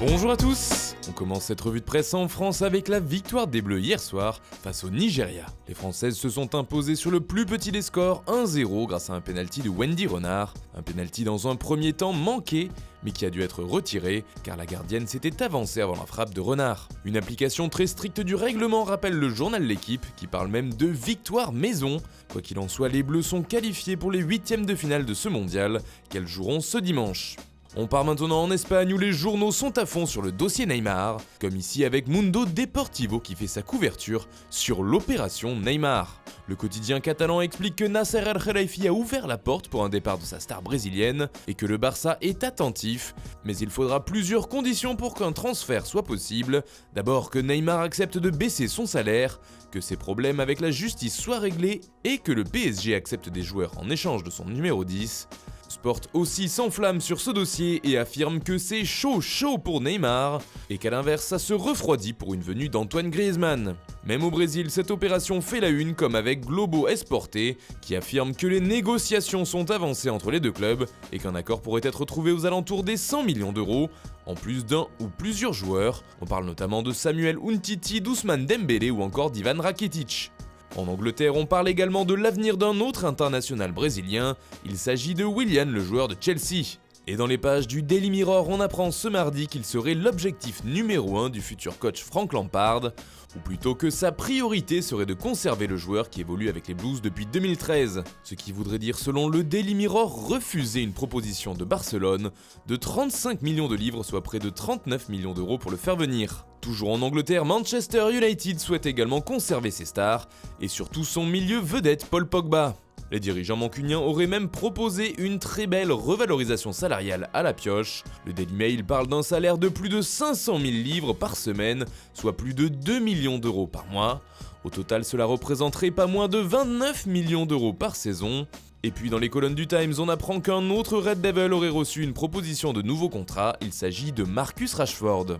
Bonjour à tous. On commence cette revue de presse en France avec la victoire des Bleus hier soir face au Nigeria. Les Françaises se sont imposées sur le plus petit des scores 1-0 grâce à un pénalty de Wendy Renard. Un pénalty dans un premier temps manqué, mais qui a dû être retiré car la gardienne s'était avancée avant la frappe de Renard. Une application très stricte du règlement rappelle le journal L'Équipe qui parle même de victoire maison. Quoi qu'il en soit, les Bleus sont qualifiés pour les huitièmes de finale de ce mondial qu'elles joueront ce dimanche. On part maintenant en Espagne où les journaux sont à fond sur le dossier Neymar, comme ici avec Mundo Deportivo qui fait sa couverture sur l'opération Neymar. Le quotidien catalan explique que Nasser El-Khelaifi a ouvert la porte pour un départ de sa star brésilienne et que le Barça est attentif, mais il faudra plusieurs conditions pour qu'un transfert soit possible. D'abord que Neymar accepte de baisser son salaire, que ses problèmes avec la justice soient réglés et que le PSG accepte des joueurs en échange de son numéro 10. Sport aussi s'enflamme sur ce dossier et affirme que c'est chaud pour Neymar et qu'à l'inverse ça se refroidit pour une venue d'Antoine Griezmann. Même au Brésil, cette opération fait la une comme avec Globo Esporte qui affirme que les négociations sont avancées entre les deux clubs et qu'un accord pourrait être trouvé aux alentours des 100 millions d'euros, en plus d'un ou plusieurs joueurs. On parle notamment de Samuel Umtiti, d'Ousmane Dembélé ou encore d'Ivan Rakitic. En Angleterre, on parle également de l'avenir d'un autre international brésilien, il s'agit de Willian, le joueur de Chelsea. Et dans les pages du Daily Mirror, on apprend ce mardi qu'il serait l'objectif numéro 1 du futur coach Frank Lampard, ou plutôt que sa priorité serait de conserver le joueur qui évolue avec les Blues depuis 2013, ce qui voudrait dire selon le Daily Mirror refuser une proposition de Barcelone de 35 millions de livres, soit près de 39 millions d'euros pour le faire venir. Toujours en Angleterre, Manchester United souhaite également conserver ses stars, et surtout son milieu vedette Paul Pogba. Les dirigeants mancuniens auraient même proposé une très belle revalorisation salariale à la pioche. Le Daily Mail parle d'un salaire de plus de 500 000 livres par semaine, soit plus de 2 millions d'euros par mois. Au total, cela représenterait pas moins de 29 millions d'euros par saison. Et puis dans les colonnes du Times, on apprend qu'un autre Red Devil aurait reçu une proposition de nouveau contrat, il s'agit de Marcus Rashford.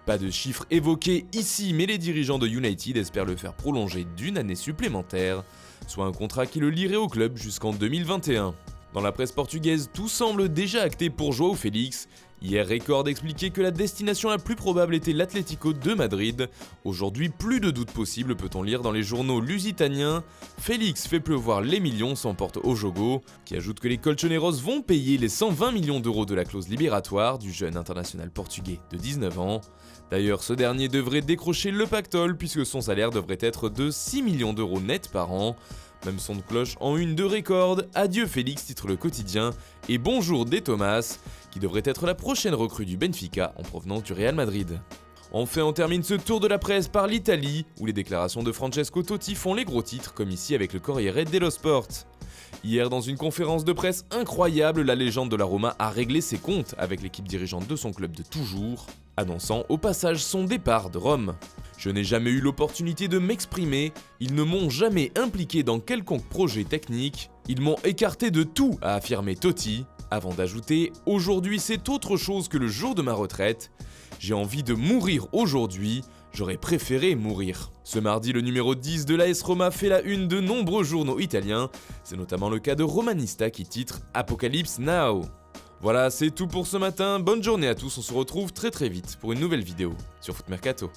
Pas de chiffres évoqués ici, mais les dirigeants de United espèrent le faire prolonger d'une année supplémentaire, soit un contrat qui le lierait au club jusqu'en 2021. Dans la presse portugaise, tout semble déjà acté pour João Félix. Hier, Record expliquait que la destination la plus probable était l'Atlético de Madrid. Aujourd'hui, plus de doute possible, peut-on lire dans les journaux lusitaniens. Félix fait pleuvoir les millions, s'emporte au Jogo, qui ajoute que les Colchoneros vont payer les 120 millions d'euros de la clause libératoire du jeune international portugais de 19 ans. D'ailleurs, ce dernier devrait décrocher le pactole puisque son salaire devrait être de 6 millions d'euros net par an. Même son de cloche en une de Record, adieu Félix titre le quotidien, et bonjour des Thomas, qui devrait être la prochaine recrue du Benfica en provenance du Real Madrid. Enfin, on termine ce tour de la presse par l'Italie, où les déclarations de Francesco Totti font les gros titres, comme ici avec le Corriere dello Sport. Hier, dans une conférence de presse incroyable, la légende de la Roma a réglé ses comptes avec l'équipe dirigeante de son club de toujours, annonçant au passage son départ de Rome. Je n'ai jamais eu l'opportunité de m'exprimer, ils ne m'ont jamais impliqué dans quelconque projet technique, ils m'ont écarté de tout, a affirmé Totti, avant d'ajouter « Aujourd'hui c'est autre chose que le jour de ma retraite, j'ai envie de mourir aujourd'hui, j'aurais préféré mourir ». Ce mardi, le numéro 10 de l'AS Roma fait la une de nombreux journaux italiens, c'est notamment le cas de Romanista qui titre « Apocalypse Now ». Voilà, c'est tout pour ce matin, bonne journée à tous, on se retrouve très vite pour une nouvelle vidéo sur Foot Mercato.